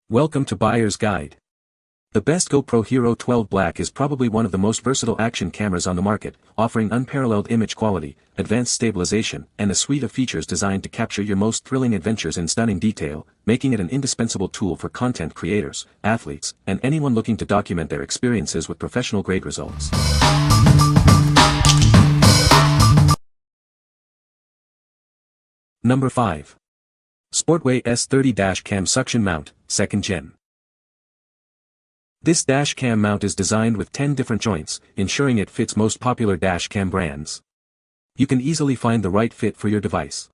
Welcome to Buyer's Guide. The best GoPro Hero 12 Black is probably one of the most versatile action cameras on the market, offering unparalleled image quality, advanced stabilization, and a suite of features designed to capture your most thrilling adventures in stunning detail, making it an indispensable tool for content creators, athletes, and anyone looking to document their experiences with professional-grade results. Number 5. Sportway S30 Dash Cam Suction Mount, 2nd Gen. This dash cam mount is designed with 10 different joints, ensuring it fits most popular dash cam brands. You can easily find the right fit for your device.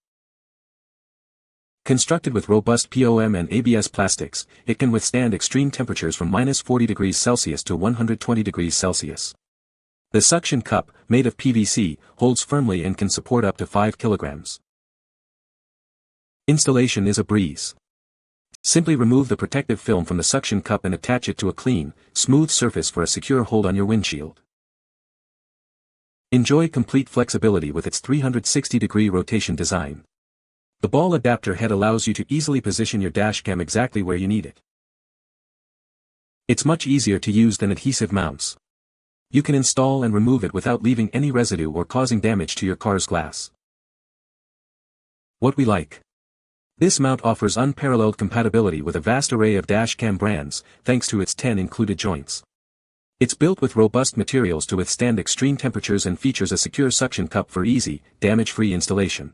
Constructed with robust POM and ABS plastics, it can withstand extreme temperatures from -40°C to 120°C. The suction cup, made of PVC, holds firmly and can support up to 5 kilograms. Installation is a breeze. Simply remove the protective film from the suction cup and attach it to a clean, smooth surface for a secure hold on your windshield. Enjoy complete flexibility with its 360-degree rotation design. The ball adapter head allows you to easily position your dashcam exactly where you need it. It's much easier to use than adhesive mounts. You can install and remove it without leaving any residue or causing damage to your car's glass. What we like. This mount offers unparalleled compatibility with a vast array of dashcam brands, thanks to its 10 included joints. It's built with robust materials to withstand extreme temperatures and features a secure suction cup for easy, damage-free installation.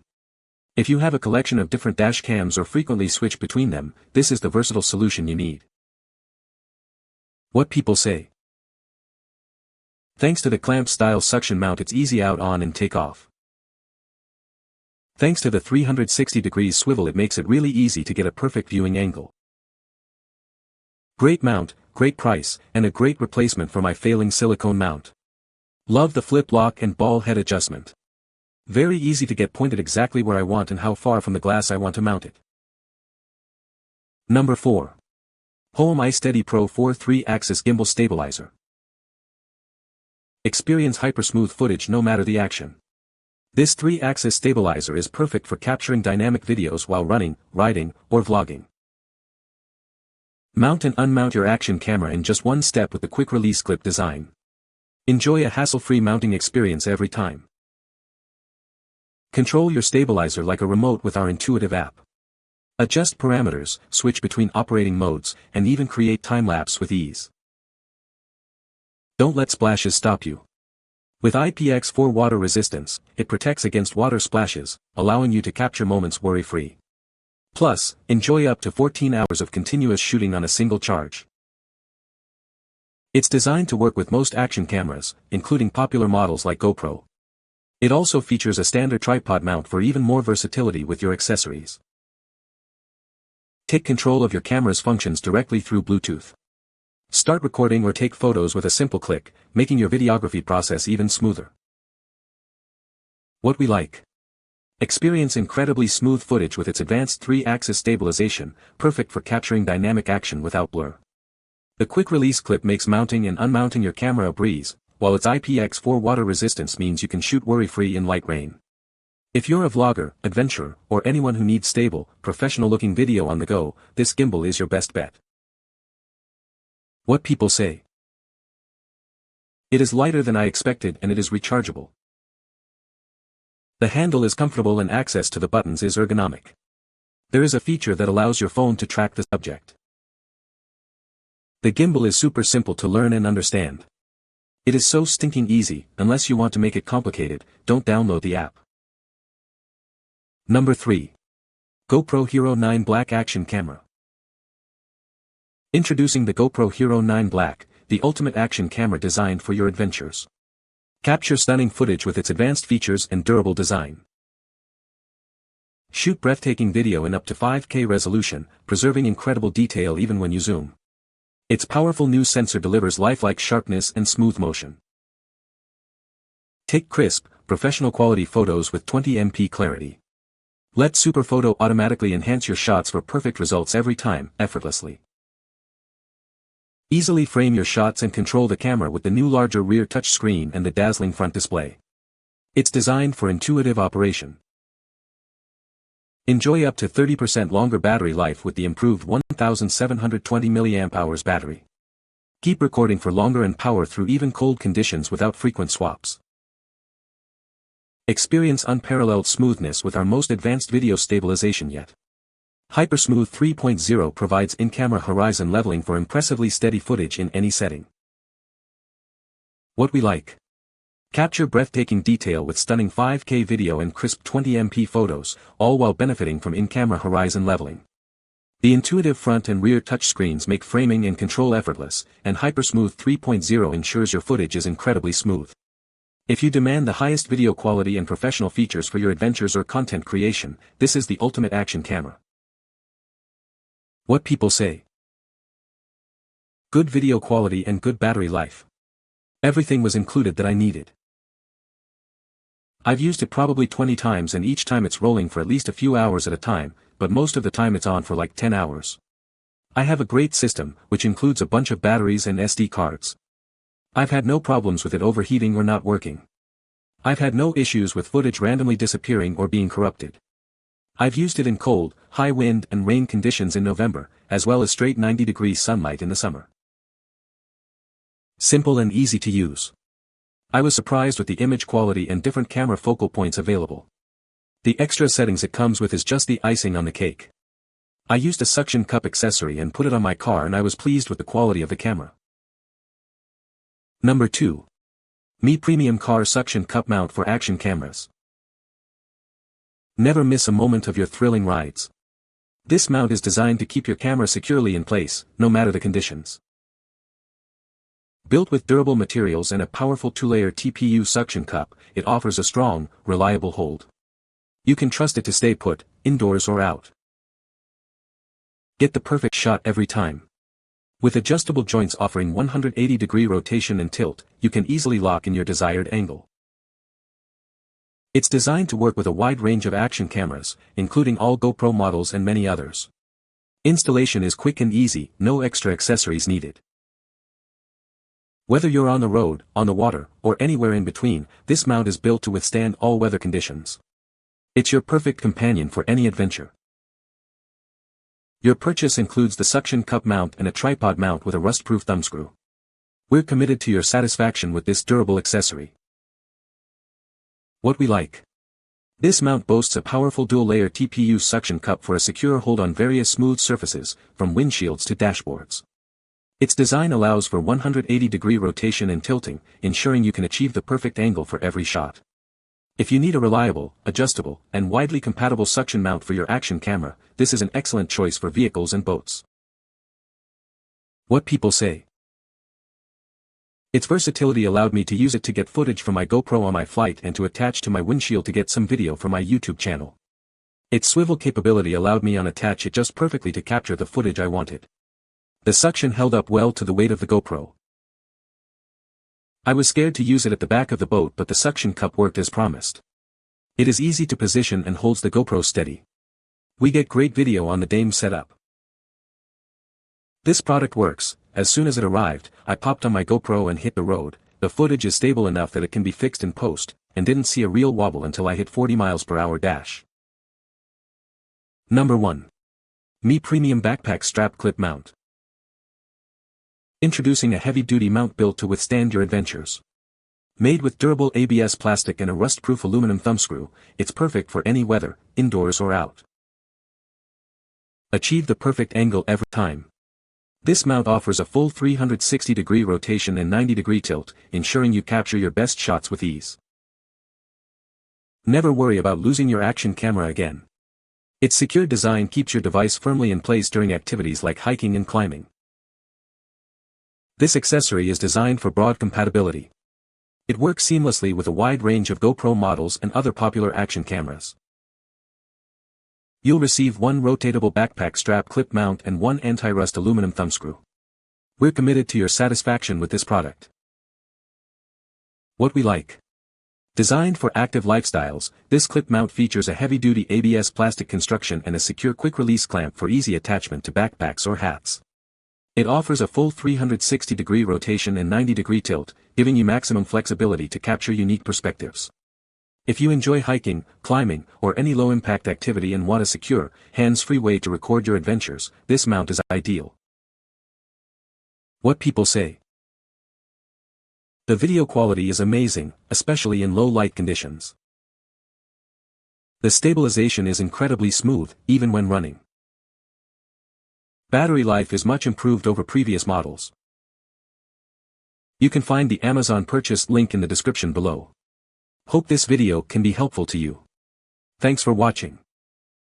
If you have a collection of different dashcams or frequently switch between them, this is the versatile solution you need. What people say. Thanks to the clamp-style suction mount, it's easy out on and take off. Thanks to the 360-degree swivel, it makes it really easy to get a perfect viewing angle. Great mount, great price, and a great replacement for my failing silicone mount. Love the flip lock and ball head adjustment. Very easy to get pointed exactly where I want and how far from the glass I want to mount it. Number 4. HOHEM iSteady Pro 4 3-axis Gimbal Stabilizer. Experience hyper-smooth footage no matter the action. This 3-axis stabilizer is perfect for capturing dynamic videos while running, riding, or vlogging. Mount and unmount your action camera in just one step with the quick-release clip design. Enjoy a hassle-free mounting experience every time. Control your stabilizer like a remote with our intuitive app. Adjust parameters, switch between operating modes, and even create time-lapse with ease. Don't let splashes stop you. With IPX4 water resistance, it protects against water splashes, allowing you to capture moments worry-free. Plus, enjoy up to 14 hours of continuous shooting on a single charge. It's designed to work with most action cameras, including popular models like GoPro. It also features a standard tripod mount for even more versatility with your accessories. Take control of your camera's functions directly through Bluetooth. Start recording or take photos with a simple click, making your videography process even smoother. What we like. Experience incredibly smooth footage with its advanced 3-axis stabilization, perfect for capturing dynamic action without blur. The quick-release clip makes mounting and unmounting your camera a breeze, while its IPX4 water resistance means you can shoot worry-free in light rain. If you're a vlogger, adventurer, or anyone who needs stable, professional-looking video on the go, this gimbal is your best bet. What people say. It is lighter than I expected and it is rechargeable. The handle is comfortable and access to the buttons is ergonomic. There is a feature that allows your phone to track the subject. The gimbal is super simple to learn and understand. It is so stinking easy, unless you want to make it complicated, don't download the app. Number 3. GoPro Hero 9 Black Action Camera. Introducing the GoPro Hero 9 Black, the ultimate action camera designed for your adventures. Capture stunning footage with its advanced features and durable design. Shoot breathtaking video in up to 5K resolution, preserving incredible detail even when you zoom. Its powerful new sensor delivers lifelike sharpness and smooth motion. Take crisp, professional quality photos with 20MP clarity. Let Superphoto automatically enhance your shots for perfect results every time, effortlessly. Easily frame your shots and control the camera with the new larger rear touchscreen and the dazzling front display. It's designed for intuitive operation. Enjoy up to 30% longer battery life with the improved 1720 mAh battery. Keep recording for longer and power through even cold conditions without frequent swaps. Experience unparalleled smoothness with our most advanced video stabilization yet. HyperSmooth 3.0 provides in-camera horizon leveling for impressively steady footage in any setting. What we like. Capture breathtaking detail with stunning 5K video and crisp 20MP photos, all while benefiting from in-camera horizon leveling. The intuitive front and rear touchscreens make framing and control effortless, and HyperSmooth 3.0 ensures your footage is incredibly smooth. If you demand the highest video quality and professional features for your adventures or content creation, this is the ultimate action camera. What people say. Good video quality and good battery life. Everything was included that I needed. I've used it probably 20 times and each time it's rolling for at least a few hours at a time, but most of the time it's on for like 10 hours. I have a great system, which includes a bunch of batteries and SD cards. I've had no problems with it overheating or not working. I've had no issues with footage randomly disappearing or being corrupted. I've used it in cold, high wind and rain conditions in November, as well as straight 90-degree sunlight in the summer. Simple and easy to use. I was surprised with the image quality and different camera focal points available. The extra settings it comes with is just the icing on the cake. I used a suction cup accessory and put it on my car and I was pleased with the quality of the camera. Number 2. MiPremium Car Suction Cup Mount for Action Cameras. Never miss a moment of your thrilling rides. This mount is designed to keep your camera securely in place, no matter the conditions. Built with durable materials and a powerful 2-layer TPU suction cup, it offers a strong, reliable hold. You can trust it to stay put, indoors or out. Get the perfect shot every time. With adjustable joints offering 180-degree rotation and tilt, you can easily lock in your desired angle. It's designed to work with a wide range of action cameras, including all GoPro models and many others. Installation is quick and easy, no extra accessories needed. Whether you're on the road, on the water, or anywhere in between, this mount is built to withstand all weather conditions. It's your perfect companion for any adventure. Your purchase includes the suction cup mount and a tripod mount with a rust-proof thumbscrew. We're committed to your satisfaction with this durable accessory. What we like. This mount boasts a powerful dual-layer TPU suction cup for a secure hold on various smooth surfaces, from windshields to dashboards. Its design allows for 180-degree rotation and tilting, ensuring you can achieve the perfect angle for every shot. If you need a reliable, adjustable, and widely compatible suction mount for your action camera, this is an excellent choice for vehicles and boats. What people say. Its versatility allowed me to use it to get footage from my GoPro on my flight and to attach to my windshield to get some video for my YouTube channel. Its swivel capability allowed me to attach it just perfectly to capture the footage I wanted. The suction held up well to the weight of the GoPro. I was scared to use it at the back of the boat, but the suction cup worked as promised. It is easy to position and holds the GoPro steady. We get great video on the Dame setup. This product works. As soon as it arrived, I popped on my GoPro and hit the road. The footage is stable enough that it can be fixed in post, and didn't see a real wobble until I hit 40 mph dash. Number 1. MiPremium Backpack Strap Clip Mount. Introducing a heavy-duty mount built to withstand your adventures. Made with durable ABS plastic and a rust-proof aluminum thumbscrew, it's perfect for any weather, indoors or out. Achieve the perfect angle every time. This mount offers a full 360-degree rotation and 90-degree tilt, ensuring you capture your best shots with ease. Never worry about losing your action camera again. Its secure design keeps your device firmly in place during activities like hiking and climbing. This accessory is designed for broad compatibility. It works seamlessly with a wide range of GoPro models and other popular action cameras. You'll receive one rotatable backpack strap clip mount and one anti-rust aluminum thumbscrew. We're committed to your satisfaction with this product. What we like. Designed for active lifestyles, this clip mount features a heavy-duty ABS plastic construction and a secure quick-release clamp for easy attachment to backpacks or hats. It offers a full 360-degree rotation and 90-degree tilt, giving you maximum flexibility to capture unique perspectives. If you enjoy hiking, climbing, or any low-impact activity and want a secure, hands-free way to record your adventures, this mount is ideal. What people say. The video quality is amazing, especially in low light conditions. The stabilization is incredibly smooth, even when running. Battery life is much improved over previous models. You can find the Amazon purchase link in the description below. Hope this video can be helpful to you. Thanks for watching.